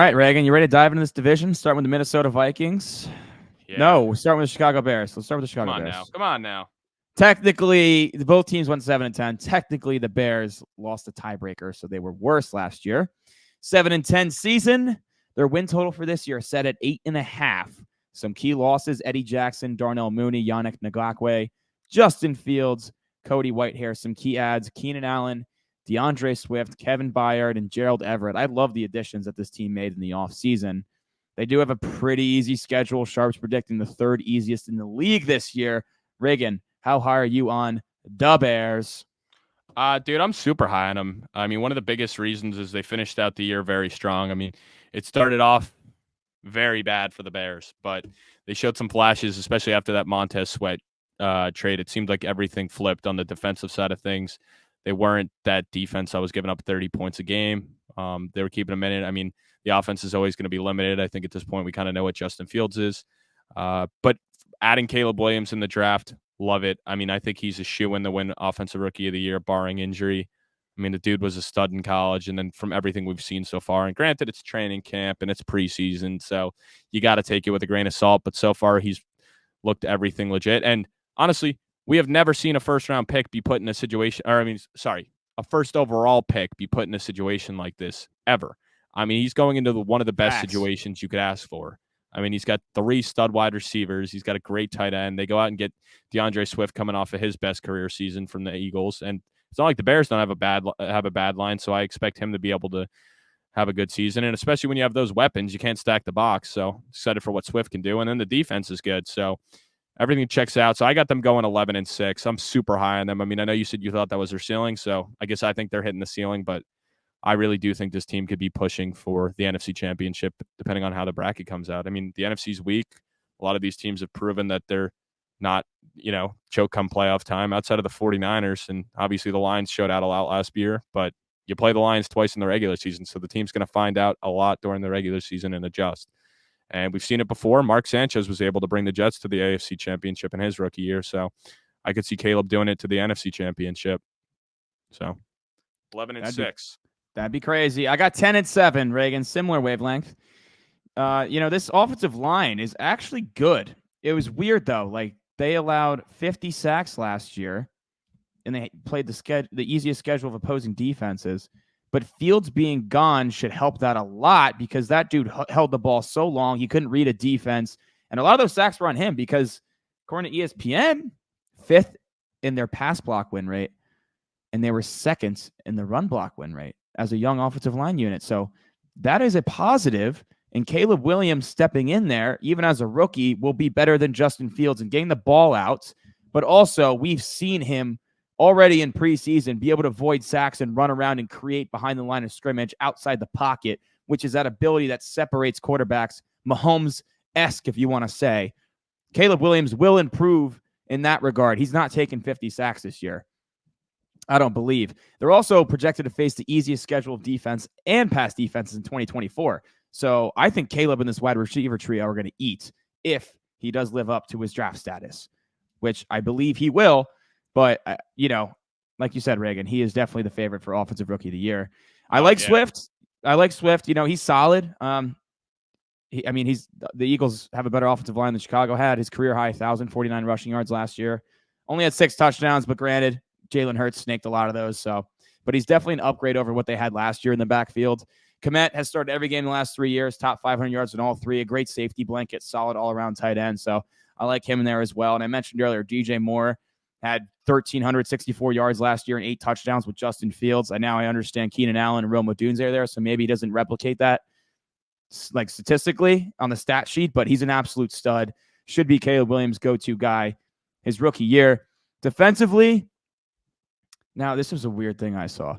All right, Reagan, you ready to dive into this division? Starting with the Minnesota Vikings. Yeah. No, we're starting with the Chicago Bears. Let's start with the Come Chicago on now. Bears. Come on now. Technically, both teams went 7-10. Technically, the Bears lost the tiebreaker, so they were worse last year. 7-10 season. Their win total for this year is set at 8.5. Some key losses: Eddie Jackson, Darnell Mooney, Yannick Ngakwe, Justin Fields, Cody Whitehair. Some key adds: Keenan Allen, DeAndre Swift, Kevin Byard, and Gerald Everett. I love the additions that this team made in the offseason. They do have a pretty easy schedule. Sharps predicting the third easiest in the league this year. Reagan, how high are you on the Bears? Dude, I'm super high on them. I mean, one of the biggest reasons is they finished out the year very strong. I mean, it started off very bad for the Bears, but they showed some flashes, especially after that Montez Sweat trade. It seemed like everything flipped on the defensive side of things. They weren't that defense that was giving up 30 points a game. They were keeping them in it. I mean, the offense is always going to be limited. I think at this point we kind of know what Justin Fields is. But adding Caleb Williams in the draft, love it. I mean, I think he's a shoe-in to win Offensive Rookie of the Year, barring injury. I mean, the dude was a stud in college, and then from everything we've seen so far, and granted, it's training camp and it's preseason, so you got to take it with a grain of salt. But so far, he's looked everything legit. And honestly, we have never seen a first-round pick be put in a situation, a first overall pick be put in a situation like this ever. I mean, he's going into one of the best situations you could ask for. I mean, he's got 3 stud wide receivers. He's got a great tight end. They go out and get DeAndre Swift coming off of his best career season from the Eagles, and it's not like the Bears don't have a bad line. So I expect him to be able to have a good season, and especially when you have those weapons, you can't stack the box. So excited for what Swift can do, and then the defense is good. So everything checks out. So I got them going 11-6. I'm super high on them. I mean, I know you said you thought that was their ceiling, so I guess I think they're hitting the ceiling, but I really do think this team could be pushing for the NFC Championship, depending on how the bracket comes out. I mean, the NFC's weak. A lot of these teams have proven that they're not, choke come playoff time outside of the 49ers. And obviously the Lions showed out a lot last year, but you play the Lions twice in the regular season. So the team's going to find out a lot during the regular season and adjust. And we've seen it before. Mark Sanchez was able to bring the Jets to the AFC Championship in his rookie year. So I could see Caleb doing it to the NFC Championship. So 11-6. That'd be crazy. I got 10-7, Reagan, similar wavelength. This offensive line is actually good. It was weird, though. Like, they allowed 50 sacks last year, and they played the easiest schedule of opposing defenses. But Fields being gone should help that a lot because that dude held the ball so long, he couldn't read a defense. And a lot of those sacks were on him because, according to ESPN, 5th in their pass block win rate, and they were 2nd in the run block win rate as a young offensive line unit. So that is a positive. And Caleb Williams stepping in there, even as a rookie, will be better than Justin Fields and getting the ball out. But also, we've seen him already in preseason be able to avoid sacks and run around and create behind the line of scrimmage outside the pocket, which is that ability that separates quarterbacks, Mahomes-esque, if you want to say. Caleb Williams will improve in that regard. He's not taking 50 sacks this year, I don't believe. They're also projected to face the easiest schedule of defense and pass defenses in 2024. So I think Caleb and this wide receiver trio are going to eat if he does live up to his draft status, which I believe he will. But, like you said, Reagan, he is definitely the favorite for Offensive Rookie of the Year. I like Swift. He's solid. The Eagles have a better offensive line than Chicago had. His career high, 1,049 rushing yards last year. Only had 6 touchdowns, but granted, Jalen Hurts snaked a lot of those. But he's definitely an upgrade over what they had last year in the backfield. Komet has started every game in the last 3 years, top 500 yards in all 3, a great safety blanket, solid all-around tight end. So I like him in there as well. And I mentioned earlier, DJ Moore had 1,364 yards last year and 8 touchdowns with Justin Fields. And now I understand Keenan Allen and Rome Odunze are there, so maybe he doesn't replicate that like statistically on the stat sheet, but he's an absolute stud. Should be Caleb Williams' go-to guy his rookie year. Defensively, now this was a weird thing I saw.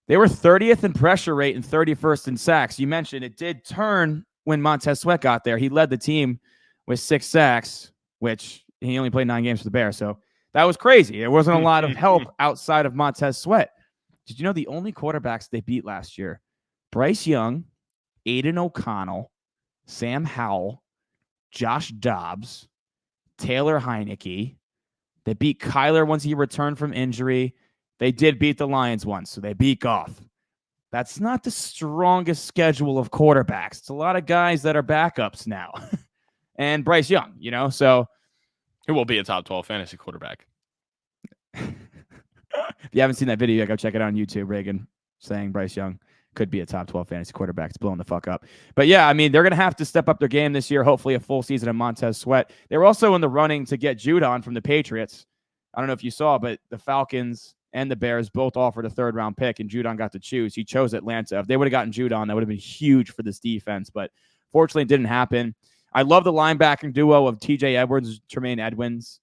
They were 30th in pressure rate and 31st in sacks. You mentioned it did turn when Montez Sweat got there. He led the team with 6 sacks, which he only played 9 games for the Bears. So that was crazy. There wasn't a lot of help outside of Montez Sweat. Did you know the only quarterbacks they beat last year? Bryce Young, Aiden O'Connell, Sam Howell, Josh Dobbs, Taylor Heineke. They beat Kyler once he returned from injury. They did beat the Lions once, so they beat Goff. That's not the strongest schedule of quarterbacks. It's a lot of guys that are backups now. And Bryce Young, so Who will be a top 12 fantasy quarterback? if you haven't seen that video, go check it out on YouTube. Reagan saying Bryce Young could be a top 12 fantasy quarterback. It's blowing the fuck up. But yeah, I mean, they're going to have to step up their game this year. Hopefully a full season of Montez Sweat. They were also in the running to get Judon from the Patriots. I don't know if you saw, but the Falcons and the Bears both offered a third-round pick, and Judon got to choose. He chose Atlanta. If they would have gotten Judon, that would have been huge for this defense, but fortunately it didn't happen. I love the linebacking duo of T.J. Edwards, Tremaine Edmonds.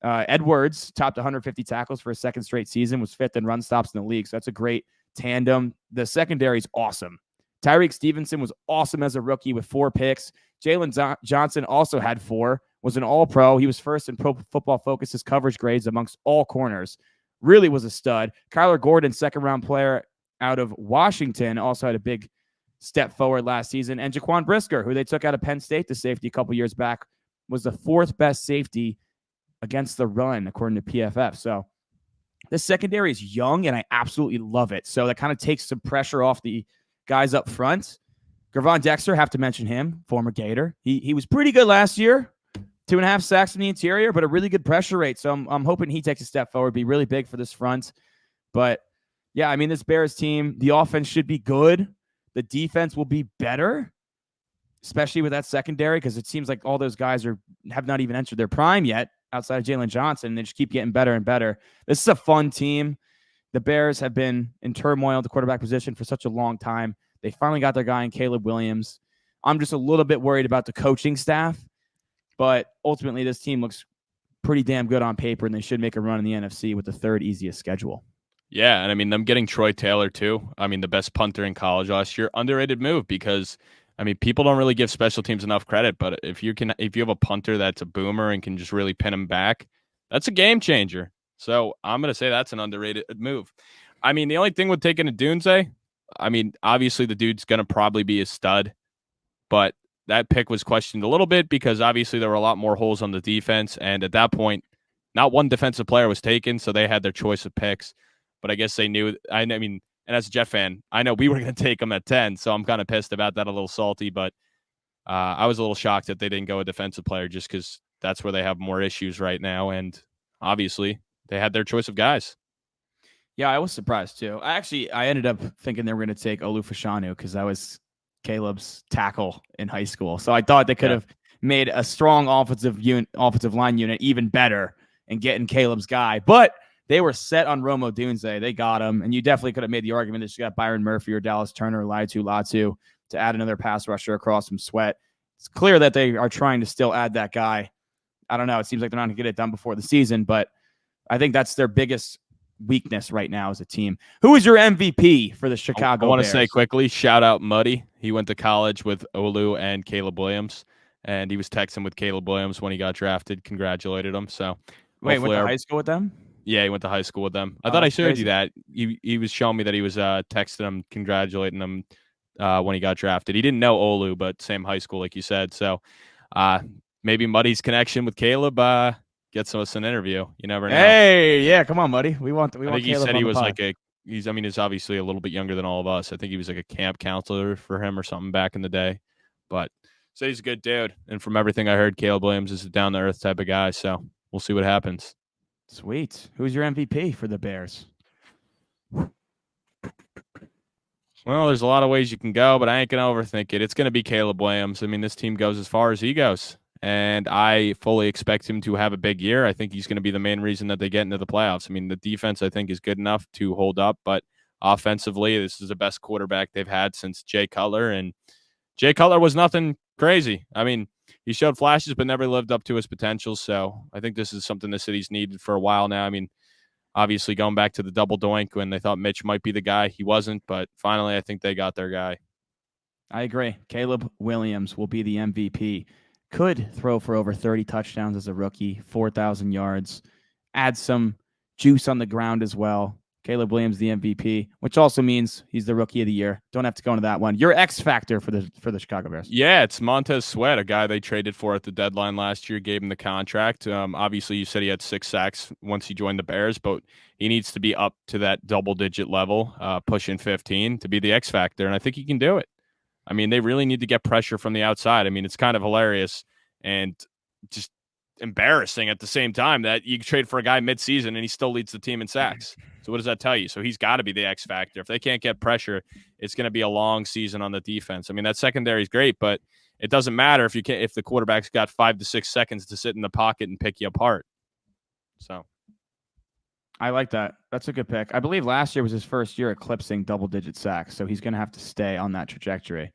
Edwards topped 150 tackles for a second straight season, was fifth in run stops in the league, so that's a great tandem. The secondary is awesome. Tyreek Stevenson was awesome as a rookie with 4 picks. Jalen Johnson also had 4, was an all-pro. He was first in Pro Football Focus's coverage grades amongst all corners. Really was a stud. Kyler Gordon, second-round player out of Washington, also had a big step forward last season. And Jaquan Brisker, who they took out of Penn State, the safety, a couple years back, was the 4th best safety against the run, according to PFF. So this secondary is young, and I absolutely love it. So that kind of takes some pressure off the guys up front. Gervon Dexter, have to mention him, former Gator. He was pretty good last year. 2.5 sacks in the interior, but a really good pressure rate. So I'm hoping he takes a step forward, be really big for this front. But yeah, I mean, this Bears team, the offense should be good. The defense will be better, especially with that secondary, because it seems like all those guys have not even entered their prime yet outside of Jalen Johnson. They just keep getting better and better. This is a fun team. The Bears have been in turmoil at the quarterback position for such a long time. They finally got their guy in Caleb Williams. I'm just a little bit worried about the coaching staff, but ultimately this team looks pretty damn good on paper, and they should make a run in the NFC with the 3rd easiest schedule. Yeah, and I mean, them getting Troy Taylor too. I mean, the best punter in college last year, underrated move because, I mean, people don't really give special teams enough credit. But if you have a punter that's a boomer and can just really pin him back, that's a game changer. So I'm gonna say that's an underrated move. I mean, the only thing with taking a Dunze, I mean, obviously the dude's gonna probably be a stud, but that pick was questioned a little bit because obviously there were a lot more holes on the defense, and at that point, not one defensive player was taken, so they had their choice of picks. But I guess they knew. I mean, and as a Jet fan, I know we were going to take them at 10, so I'm kind of pissed about that, a little salty. But I was a little shocked that they didn't go a defensive player just because that's where they have more issues right now. And obviously, they had their choice of guys. Yeah, I was surprised too. I ended up thinking they were going to take Olu Fashanu because that was Caleb's tackle in high school. So I thought they could have made a strong offensive line unit even better and getting Caleb's guy. But they were set on Rome Odunze. They got him. And you definitely could have made the argument that you got Byron Murphy or Dallas Turner or Latu to add another pass rusher across from Sweat. It's clear that they are trying to still add that guy. I don't know. It seems like they're not going to get it done before the season, but I think that's their biggest weakness right now as a team. Who is your MVP for the Chicago Bears? I want to say quickly, shout out Muddy. He went to college with Olu and Caleb Williams, and he was texting with Caleb Williams when he got drafted. Congratulated him. So, wait, went to high school with them? Yeah, he went to high school with them. I thought I showed you that. He was showing me that he was texting him, congratulating him when he got drafted. He didn't know Olu, but same high school, like you said. So maybe Muddy's connection with Caleb gets us an interview. You never know. Hey, yeah, come on, Muddy. We want. I think he said he was like he's obviously a little bit younger than all of us. I think he was like a camp counselor for him or something back in the day. But so he's a good dude. And from everything I heard, Caleb Williams is a down to earth type of guy. So we'll see what happens. Sweet. Who's your MVP for the Bears? Well, there's a lot of ways you can go, but I ain't going to overthink it. It's going to be Caleb Williams. I mean, this team goes as far as he goes, and I fully expect him to have a big year. I think he's going to be the main reason that they get into the playoffs. I mean, the defense, I think, is good enough to hold up, but offensively, this is the best quarterback they've had since Jay Cutler, and Jay Cutler was nothing crazy. I mean, he showed flashes, but never lived up to his potential. So I think this is something the city's needed for a while now. I mean, obviously going back to the double doink when they thought Mitch might be the guy, he wasn't. But finally, I think they got their guy. I agree. Caleb Williams will be the MVP. Could throw for over 30 touchdowns as a rookie, 4,000 yards, add some juice on the ground as well. Caleb Williams, the MVP, which also means he's the rookie of the year. Don't have to go into that one. Your X factor for the Chicago Bears. Yeah, it's Montez Sweat, a guy they traded for at the deadline last year, gave him the contract. Obviously, you said he had 6 sacks once he joined the Bears, but he needs to be up to that double-digit level, pushing 15 to be the X factor, and I think he can do it. I mean, they really need to get pressure from the outside. I mean, it's kind of hilarious and just embarrassing at the same time that you trade for a guy midseason and he still leads the team in sacks. So what does that tell you? So he's got to be the X factor. If they can't get pressure, it's going to be a long season on the defense. I mean, that secondary is great, but it doesn't matter if the quarterback's got 5 to 6 seconds to sit in the pocket and pick you apart. So I like that. That's a good pick. I believe last year was his first year eclipsing double-digit sacks, so he's going to have to stay on that trajectory.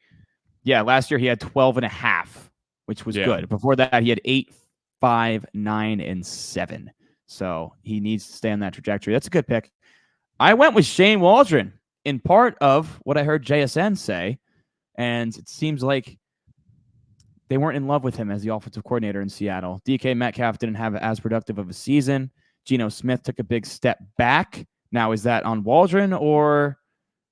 Yeah, last year he had 12 and a half, which was good. Before that, he had 8, 5, 9, and 7. So he needs to stay on that trajectory. That's a good pick. I went with Shane Waldron in part of what I heard JSN say, and it seems like they weren't in love with him as the offensive coordinator in Seattle. DK Metcalf didn't have as productive of a season. Geno Smith took a big step back. Now, is that on Waldron or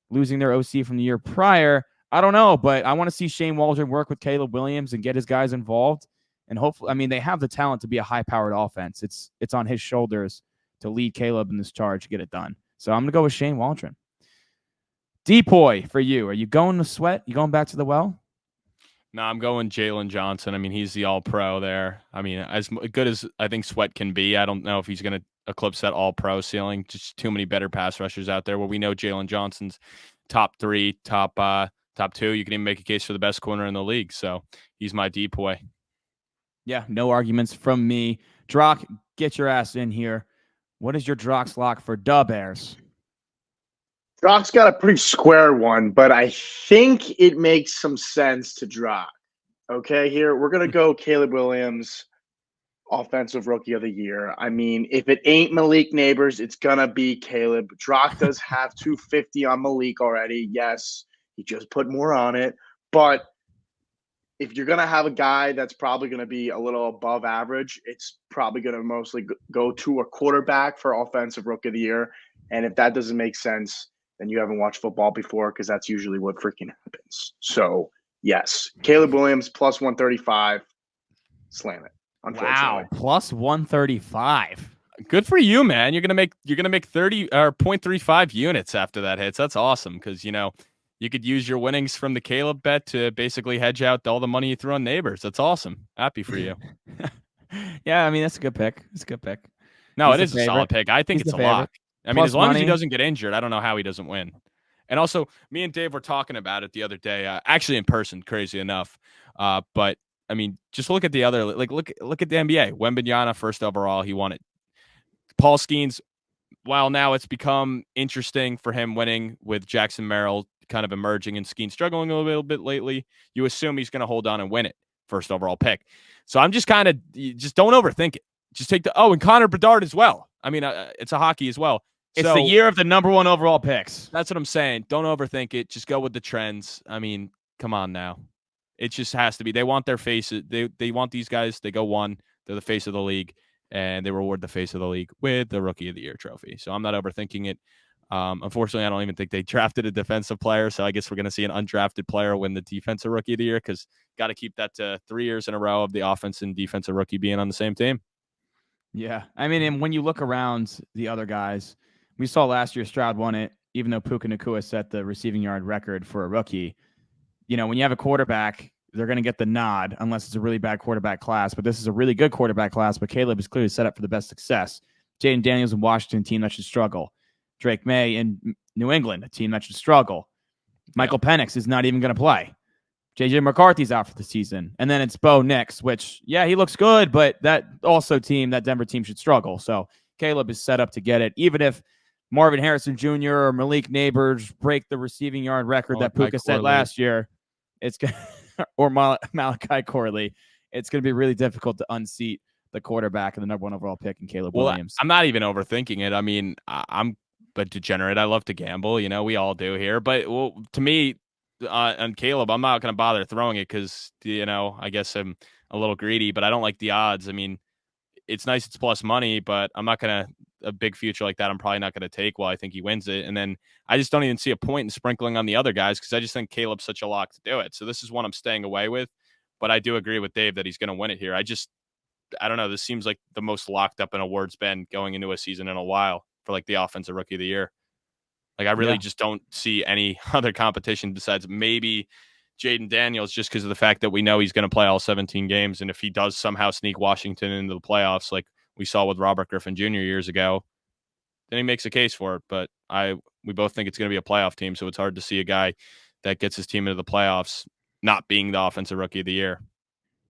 losing their OC from the year prior? I don't know, but I want to see Shane Waldron work with Caleb Williams and get his guys involved. And hopefully, I mean, they have the talent to be a high-powered offense. It's on his shoulders to lead Caleb in this charge to get it done. So I'm going to go with Shane Waldron. Depoy for you. Are you going to Sweat? You going back to the well? No, I'm going Jalen Johnson. I mean, he's the all-pro there. I mean, as good as I think Sweat can be, I don't know if he's going to eclipse that all-pro ceiling. Just too many better pass rushers out there. Well, we know Jalen Johnson's top 3, top 2. You can even make a case for the best corner in the league. So he's my Depoy. Yeah, no arguments from me. Drought, get your ass in here. What is your Drock's lock for the Bears? Drock's got a pretty square one, but I think it makes some sense to Drought. Okay, here we're going to go Caleb Williams, offensive rookie of the year. I mean, if it ain't Malik Neighbors, it's going to be Caleb. Drought does have 250 on Malik already. Yes, he just put more on it. But if you're going to have a guy that's probably going to be a little above average, it's probably going to mostly go to a quarterback for offensive rookie of the year. And if that doesn't make sense, then you haven't watched football before, because that's usually what freaking happens. So, yes, Caleb Williams plus 135. Slam it. Unfortunately. Wow, plus 135. Good for you, man. You're gonna make 30 or 0.35 units after that hits. That's awesome, because you could use your winnings from the Caleb bet to basically hedge out all the money you threw on Neighbors. That's awesome. Happy for you. Yeah, I mean, that's a good pick. It's a good pick. No, it is a solid pick. I think it's a lock. I mean, Plus as long as he money. doesn't get injured, I don't know how he doesn't win. And also, me and Dave were talking about it the other day, actually in person, crazy enough. But I mean, just look at the other, look at the NBA. Wembanyama, first overall, he won it. Paul Skeens, while now it's become interesting for him winning with Jackson Merrill kind of emerging and Skeens struggling a little bit lately, you assume he's going to hold on and win it, first overall pick. So I'm just don't overthink it. Just take and Connor Bedard as well. I mean, it's a hockey as well. It's the year of the number 1 overall picks. That's what I'm saying. Don't overthink it. Just go with the trends. I mean, come on now. It just has to be. They want their faces. They want these guys. They go 1. They're the face of the league, and they reward the face of the league with the Rookie of the Year trophy. So I'm not overthinking it. Unfortunately, I don't even think they drafted a defensive player, so I guess we're going to see an undrafted player win the Defensive Rookie of the Year, because got to keep that to 3 years in a row of the offense and defensive rookie being on the same team. Yeah, I mean, and when you look around the other guys, we saw last year Stroud won it, even though Puka Nacua set the receiving yard record for a rookie. When you have a quarterback, they're going to get the nod unless it's a really bad quarterback class. But this is a really good quarterback class, but Caleb is clearly set up for the best success. Jaden Daniels in Washington, team that should struggle. Drake May in New England, a team that should struggle. Michael Penix is not even going to play. J.J. McCarthy's out for the season. And then it's Bo Nix, which, yeah, he looks good, but that Denver team should struggle. So Caleb is set up to get it, even if Marvin Harrison Jr. or Malik Neighbors break the receiving yard record that Puka set last year. It's or Malachi Corley. It's going to be really difficult to unseat the quarterback and the number 1 overall pick in Caleb Williams. I'm not even overthinking it. I mean, I'm a degenerate. I love to gamble. We all do here. But to me, on Caleb, I'm not going to bother throwing it because, I guess I'm a little greedy, but I don't like the odds. I mean, it's nice it's plus money, but I'm not going to a big future like that, I'm probably not going to take while I think he wins it. And then I just don't even see a point in sprinkling on the other guys because I just think Caleb's such a lock to do it. So this is one I'm staying away with. But I do agree with Dave that he's going to win it here. I don't know. This seems like the most locked up an award's been going into a season in a while for like the offensive rookie of the year. Like I really just don't see any other competition besides maybe Jaden Daniels, just because of the fact that we know he's going to play all 17 games. And if he does somehow sneak Washington into the playoffs, like we saw with Robert Griffin Jr. years ago, then he makes a case for it. But we both think it's going to be a playoff team. So it's hard to see a guy that gets his team into the playoffs not being the offensive rookie of the year.